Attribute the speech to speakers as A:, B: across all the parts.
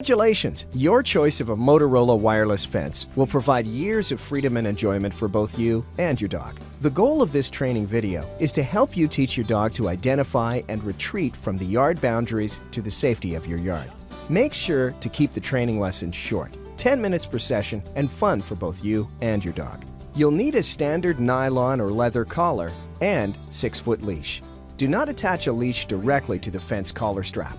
A: Congratulations! Your choice of a Motorola wireless fence will provide years of freedom and enjoyment for both you and your dog. The goal of this training video is to help you teach your dog to identify and retreat from the yard boundaries to the safety of your yard. Make sure to keep the training lessons short, 10 minutes per session, and fun for both you and your dog. You'll need a standard nylon or leather collar and 6-foot leash. Do not attach a leash directly to the fence collar strap.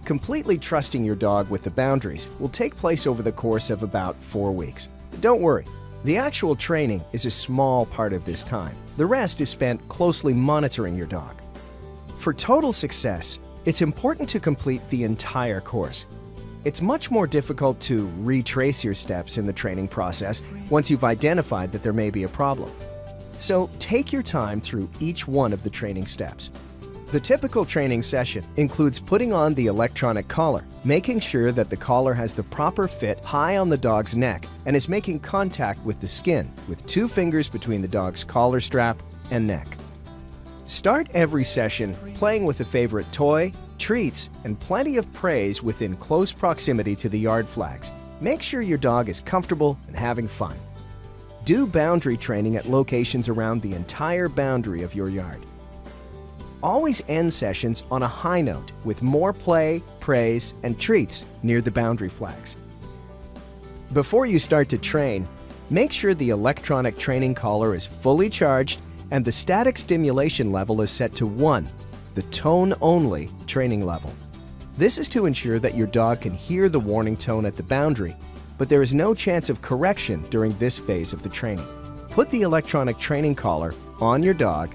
A: Completely trusting your dog with the boundaries will take place over the course of about 4 weeks. Don't worry, the actual training is a small part of this time. The rest is spent closely monitoring your dog. For total success, it's important to complete the entire course. It's much more difficult to retrace your steps in the training process once you've identified that there may be a problem. So take your time through each one of the training steps. The typical training session includes putting on the electronic collar, making sure that the collar has the proper fit high on the dog's neck and is making contact with the skin with 2 fingers between the dog's collar strap and neck. Start every session playing with a favorite toy, treats, and plenty of praise within close proximity to the yard flags. Make sure your dog is comfortable and having fun. Do boundary training at locations around the entire boundary of your yard. Always end sessions on a high note with more play, praise, and treats near the boundary flags. Before you start to train, make sure the electronic training collar is fully charged and the static stimulation level is set to 1, the tone-only training level. This is to ensure that your dog can hear the warning tone at the boundary, but there is no chance of correction during this phase of the training. Put the electronic training collar on your dog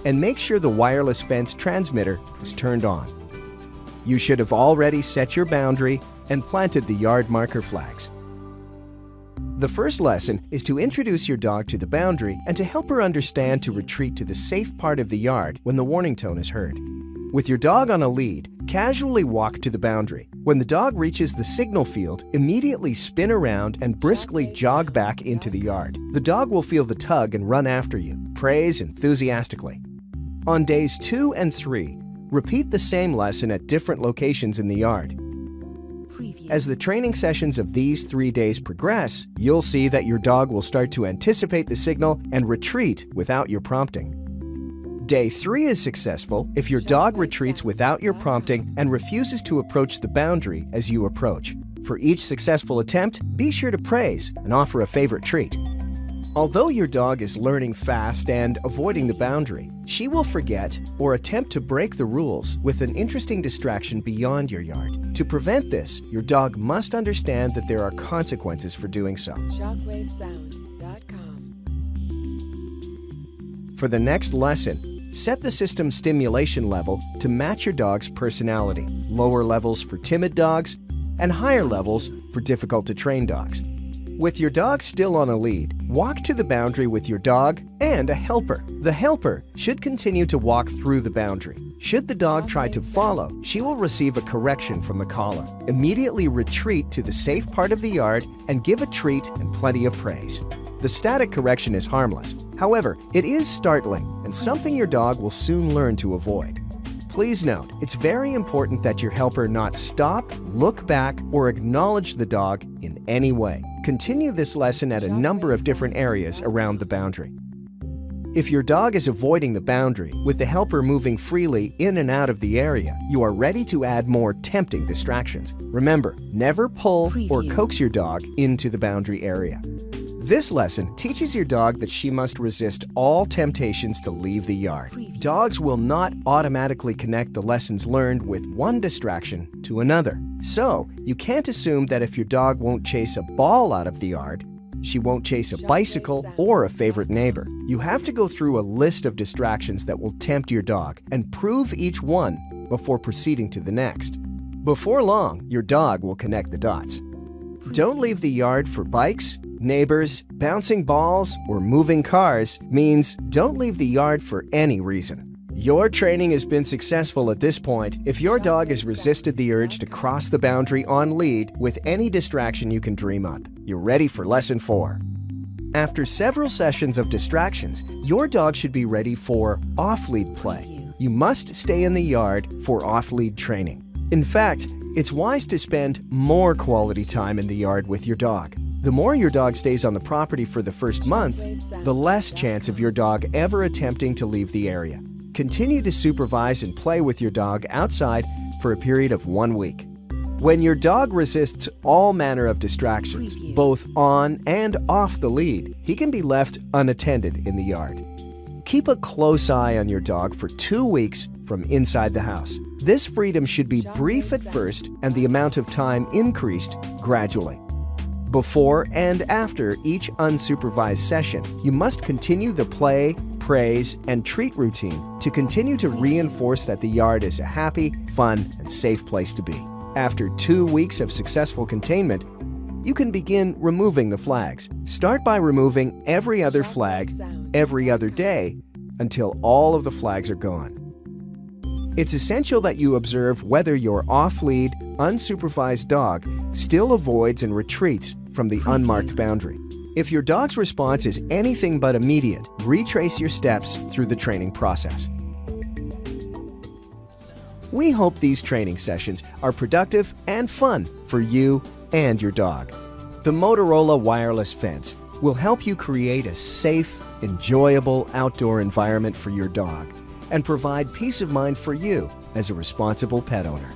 A: and make sure the wireless fence transmitter is turned on. You should have already set your boundary and planted the yard marker flags. The first lesson is to introduce your dog to the boundary and to help her understand to retreat to the safe part of the yard when the warning tone is heard. With your dog on a lead, casually walk to the boundary. When the dog reaches the signal field, immediately spin around and briskly jog back into the yard. The dog will feel the tug and run after you. Praise enthusiastically. On days 2 and 3, repeat the same lesson at different locations in the yard. As the training sessions of these 3 days progress, you'll see that your dog will start to anticipate the signal and retreat without your prompting. Day 3 is successful if your dog retreats without your prompting and refuses to approach the boundary as you approach. For each successful attempt, be sure to praise and offer a favorite treat. Although your dog is learning fast and avoiding the boundary, she will forget or attempt to break the rules with an interesting distraction beyond your yard. To prevent this, your dog must understand that there are consequences for doing so. ShockwaveSound.com. For the next lesson, set the system stimulation level to match your dog's personality, lower levels for timid dogs and higher levels for difficult to train dogs. With your dog still on a lead, walk to the boundary with your dog and a helper. The helper should continue to walk through the boundary. Should the dog try to follow, she will receive a correction from the collar. Immediately retreat to the safe part of the yard and give a treat and plenty of praise. The static correction is harmless. However, it is startling and something your dog will soon learn to avoid. Please note, it's very important that your helper not stop, look back, or acknowledge the dog in any way. Continue this lesson at a number of different areas around the boundary. If your dog is avoiding the boundary, with the helper moving freely in and out of the area, you are ready to add more tempting distractions. Remember, never pull or coax your dog into the boundary area. This lesson teaches your dog that she must resist all temptations to leave the yard. Dogs will not automatically connect the lessons learned with one distraction to another. So, you can't assume that if your dog won't chase a ball out of the yard, she won't chase a bicycle or a favorite neighbor. You have to go through a list of distractions that will tempt your dog and prove each one before proceeding to the next. Before long, your dog will connect the dots. Don't leave the yard for bikes, neighbors, bouncing balls, or moving cars means don't leave the yard for any reason. Your training has been successful at this point if your dog has resisted the urge to cross the boundary on lead with any distraction you can dream up. You're ready for lesson 4. After several sessions of distractions, your dog should be ready for off-lead play. You must stay in the yard for off-lead training. In fact, It's wise to spend more quality time in the yard with your dog. The more your dog stays on the property for the first month, the less chance of your dog ever attempting to leave the area. Continue to supervise and play with your dog outside for a period of 1 week. When your dog resists all manner of distractions, both on and off the lead, he can be left unattended in the yard. Keep a close eye on your dog for 2 weeks from inside the house. This freedom should be brief at first and the amount of time increased gradually. Before and after each unsupervised session, you must continue the play, praise, and treat routine to continue to reinforce that the yard is a happy, fun, and safe place to be. After 2 weeks of successful containment, you can begin removing the flags. Start by removing every other flag every other day until all of the flags are gone. It's essential that you observe whether your off-lead, unsupervised dog still avoids and retreats from the unmarked boundary. If your dog's response is anything but immediate, retrace your steps through the training process. We hope these training sessions are productive and fun for you and your dog. The Motorola Wireless Fence will help you create a safe, enjoyable outdoor environment for your dog and provide peace of mind for you as a responsible pet owner.